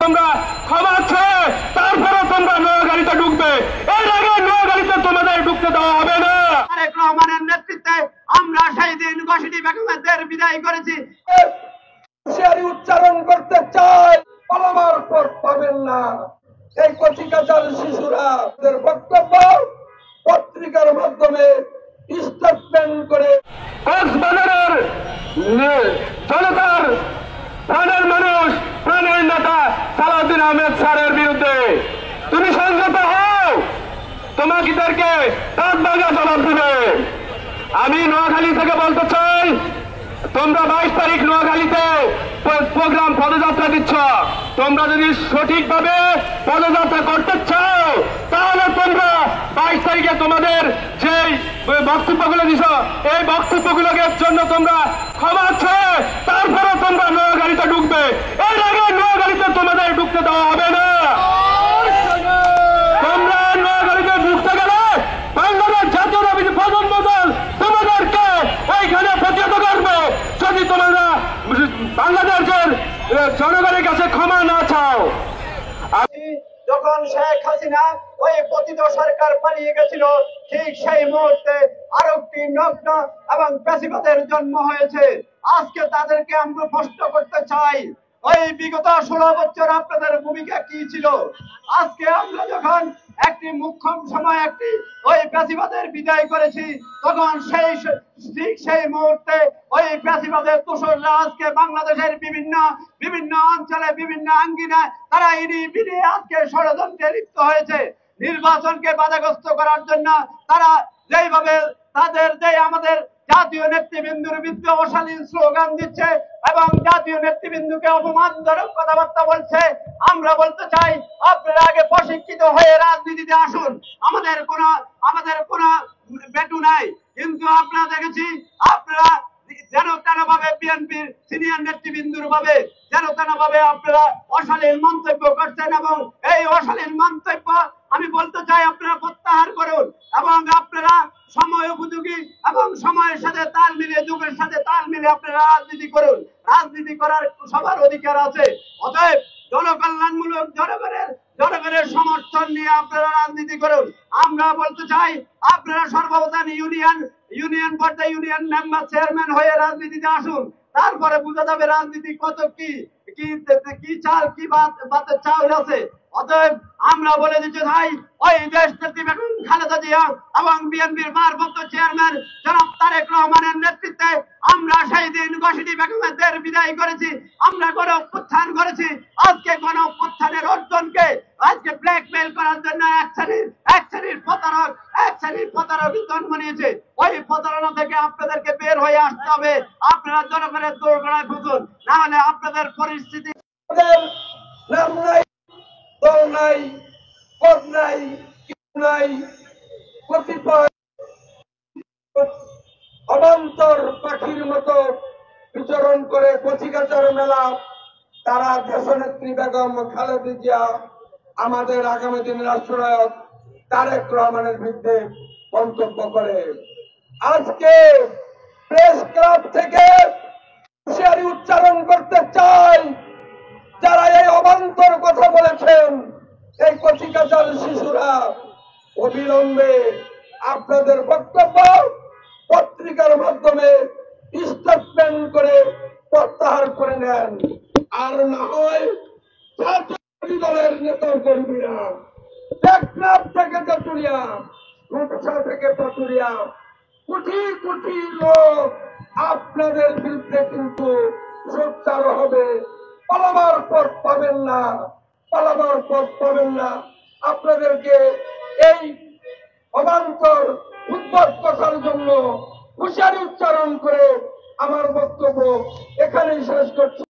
তোমরা ক্ষমা চেয়ে তারপরে তোমরা নোয়াখালীতে ঢুকবে, এর আগে নোয়াখালীতে তোমাদের ঢুকতে দেওয়া হবে না। তারেক রহমানের নেতৃত্বে আমরা সেই দিন ঘোষিত বেগমদের বিদায় করেছি। হুঁশিয়ারি উচ্চারণ করতে চাই, পালাবার পর পাবেন না। এই কচিকাচার শিশুরা তাদের বক্তব্য পত্রিকার মাধ্যমে স্টেটমেন্ট করে কক্সবাজারের জনতার প্রাণের মানুষ, প্রাণের নেতা সালাউদ্দিন আহমেদ স্যারের বিরুদ্ধে তুমি সংযত হও, তোমাদেরকে তার ভাঙা জবাব দেবে। আমি নোয়াখালী থেকে বলতে চাই, তোমরা 22 তারিখ নোয়াখালীতে প্রোগ্রাম পদযাত্রা দিচ্ছ, তোমরা যদি সঠিকভাবে পদযাত্রা করতে চাও তাহলে তোমরা 22 তারিখে তোমাদের যে বক্তব্যগুলো দিছ এই বক্তব্যগুলোর জন্য তোমরা ক্ষমা চেয়ে তারপরে তোমরা নোয়াখালীতে ঢুকবে, এর আগে নোয়াখালীতে তোমাদের ঢুকতে দেওয়া হবে না। তোমরা নোয়াখালীতে ঢুকতে গেলে বাংলাদেশ জাতীয়তাবাদী প্রজন্ম দল তোমাদেরকে ওইখানে প্রতিহত করবে যদি তোমরা বাংলাদেশের জনগণের কাছে ক্ষমা না চাও। যখন শেখ হাসিনা ওই পতিত সরকার পালিয়ে গেছিল, ঠিক সেই মুহূর্তে আরেকটি নগ্ন এবং ফ্যাসিবাদের জন্ম হয়েছে। আজকে তাদেরকে আমরা প্রশ্ন করতে চাই, ওই বিগত 16 বছর আপনাদের ভূমিকা কি ছিল? আজকে আমরা যখন একটি মুখ্যম সময় একটি ওই ফ্যাসিবাদের বিদায় করেছি, তখন সেই মুহূর্তে ওই ফ্যাসিবাদের দোসররা আজকে বাংলাদেশের বিভিন্ন অঞ্চলে বিভিন্ন আঙ্গিনায় তারা ইনি আজকে ষড়যন্ত্রে লিপ্ত হয়েছে। নির্বাচনকে বাধাগ্রস্ত করার জন্য তারা যেইভাবে আমাদের জাতীয় নেতৃবৃন্দুর বিরুদ্ধে অশালীন স্লোগান দিচ্ছে এবং জাতীয় নেতৃবৃন্দুকে অপমানজনক কথাবার্তা বলছে, আমরা বলতে চাই আপনারা আগে প্রশিক্ষিত হয়ে রাজনীতিতে আসুন। আমাদের কোনো বেটু নাই, কিন্তু আপনারা দেখেছি আপনারা যেন তেন ভাবে বিএনপির সিনিয়র নেতৃবৃন্দুর ভাবে যেন তেন ভাবে আপনারা অশালীন মন্তব্য করছেন এবং এই অশালীন মন্তব্য আমি বলতে চাই আপনারা প্রত্যাহার করুন এবং আপনারা সময় উপযোগী এবং সময়ের সাথে তাল মিলিয়ে যুগের সাথে তাল মিলিয়ে আপনারা রাজনীতি করুন। রাজনীতি করার সবার অধিকার আছে, অতএব জনকল্যাণমূলক জনগণের সমর্থন নিয়ে আপনারা রাজনীতি করুন। আমরা বলতে চাই আপনারা সর্বপ্রথম ইউনিয়ন পর্যায়ে ইউনিয়ন মেম্বার চেয়ারম্যান হয়ে রাজনীতিতে আসুন, তারপরে বোঝা যাবে রাজনীতি কত কি চাল কি বাতের চাউল আছে। অতএব আমরা বলে দিচ্ছি ভাই, ওই দেশ নেত্রী বেগম খালেদা জিয়া এবং বিএনপির ভারপ্রাপ্ত চেয়ারম্যান জনাব তারেক রহমানের নেতৃত্বে আমরা সেই দিন ঘোষিত বেগমদের বিদায় করেছি, আমরা গণ অভ্যুত্থান করেছি। আজকে গণ অভ্যুত্থানের অর্জনকে আজকে ব্ল্যাকমেইল করার জন্য এক শ্রেণীর প্রতারক জন্ম নিয়েছে। ওই প্রতারণা থেকে আপনাদেরকে বের হয়ে আসতে হবে। আপনারা জনগণের দোরগোড়ায় বুঝুন, না হলে আপনাদের পরিস্থিতি নাম নাই, দল নাই, পদ নাই, কিছু নাই, কতিপয় অবান্তর পাখির মতো বিচরণ করে কচিকাচার মেলা তারা দেশনেত্রী বেগম খালেদা জিয়া আমাদের আগামী দিনের রাষ্ট্রনায়ক তারেক রহমানের বিরুদ্ধে মন্তব্য করে। আজকে প্রেস ক্লাব থেকে হুঁশিয়ারি উচ্চারণ করতে চাই, যারা এই অবান্তর কথা বলেছেন, এই কচিকাচার শিশুরা অবিলম্বে আপনাদের বক্তব্য পত্রিকার মাধ্যমে স্টেটমেন্ট করে প্রত্যাহার করে নেন। আর না হয় জাতীয় দলের নেতা কর্মীরা টেকনাফ থেকে চটুরিয়া, রূপসা থেকে পাতুরিয়া কোটি কোটি লোক আপনাদের বিরুদ্ধে কিন্তু সোচ্চার হবে। পালাবার পথ পাবেন না, পালাবার পথ পাবেন না। আপনাদেরকে এই অবান্তর উদ্ভট কথার জন্য হুঁশিয়ারি উচ্চারণ করে আমার বক্তব্য এখানেই শেষ করছি।